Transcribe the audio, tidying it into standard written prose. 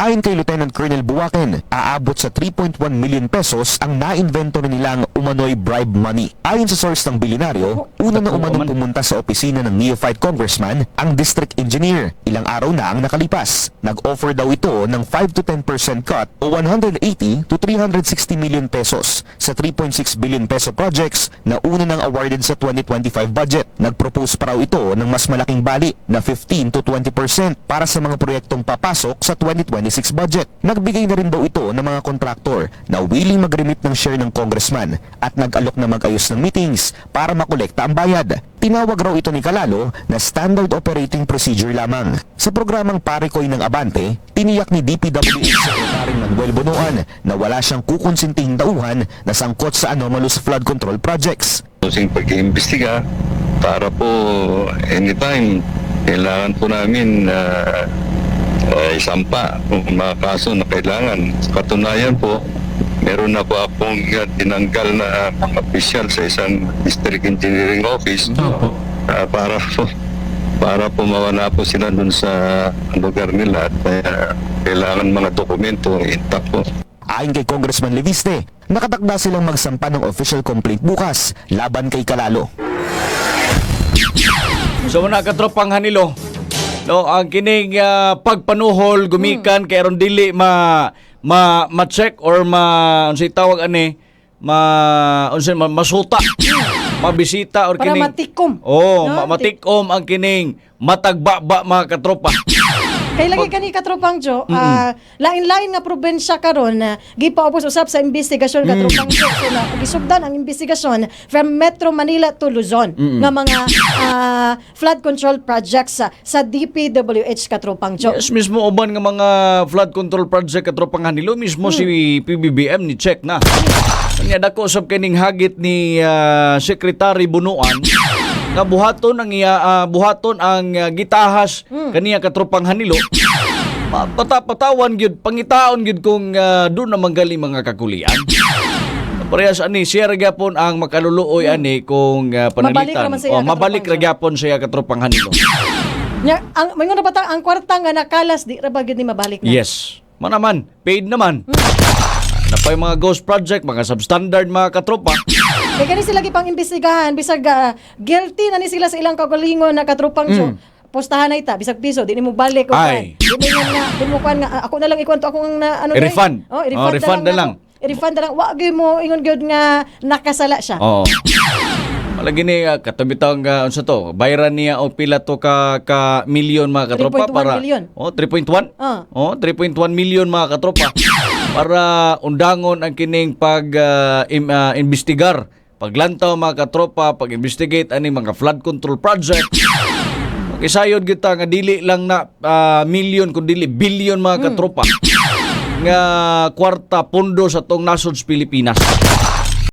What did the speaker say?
Ayon kay Lieutenant Colonel Buwaken, aabot sa 3.1 million pesos ang na-inventory nilang umano'y bribe money. Ayon sa source ng bilyonaryo, una na umanong pumunta sa opisina ng neophyte congressman ang district engineer. Ilang araw na ang nakalipas. Nag-offer daw ito ng 5 to 10% cut o 180 to 360 million pesos sa 3.6 billion peso projects na una nang awarded sa 2025 budget. Nag-propose pa raw ito ng mas malaking bali na 15 to 20% para sa mga proyektong papasok sa 2026 budget. Nagbigay na rin daw ito ng mga kontraktor na willing mag-remit ng share ng congressman at nag-alok na mag-ayos ng meetings para makolekta ang bayad. Tinawag raw ito ni Calalo na standard operating procedure lamang. Sa programang Parekoy ng Abante, tiniyak ni DPWH Secretary Manuel Bonoan na wala siyang kukonsentihing dauhan na sangkot sa anomalous flood control projects. Kusing pag-iimbestiga para po anytime kailangan po namin isampa kung mga kaso na kailangan. Katunayan po, meron na po akong tinanggal na mga opisyal sa isang district engineering office para po mawala po sila dun sa lugar nila at kailangan mga dokumento intact po. Ayon kay Congressman Leviste, nakatakda silang magsampa ng official complaint bukas laban kay Calalo. So muna katropang Hanilo, no, ang kining pagpanuhol gumikan kay aron dili ma-check or unsay tawag ani masuta mabisita or para kining matikom. no? Matikom. Matikom ang kining matagbaba mga katropa. Kay lagi kani katropang Jo, lain-lain nga probensya karon na gipaubos usab sa investigasyon katropang Jo. So na gisugdan ang investigasyon from Metro Manila to Luzon nga mga flood control projects sa DPWH katropang Jo. Yes, mismo uban nga mga flood control project katropang Hanilo mismo si PBBM ni check na. Kanya dako usab kining hagit ni Secretary Bunuan nga buhaton ang gitahas kaniya katropang Hanilo. Patawan gyud pangitaon gyud kung doon na manggali mga kakulian. Parehas ani siya gyapon ang makaluluoy ani kung panalitan mabalik ra gyapon siya katropang Hanilo. Nya ang mayon na bata ang kwarta nga nakalas di ra ba gyud ni mabalik na. Yes. Manaman, paid naman. Na pa yung mga ghost project, mga substandard mga katropa. Kaya kani sila gipang imbestigahan bisag guilty na ni sila sa ilang kagalingon na katropang Jo. Postahan na ita bisag piso di mo balik ko Ay. kan. Di mo kan nga ako na lang ikwento ako nga ano I-refund. i-refund na lang. I-refund na lang. Wa gyud mo ingon gyud nga nakasala siya. Oo. Malagi ni katabitang unsa to, bayaran niya og pila to ka milyon mga katropa 3.1 para million. 3.1? 3.1 million mga katropa para undangon ang kining investigar, paglantaw mga katropa, pag-investigate ani mga flood control project. Isayod kita nga dili lang na milyon kundi billion mga katropa nga kwarta pondo sa tong nasod Pilipinas.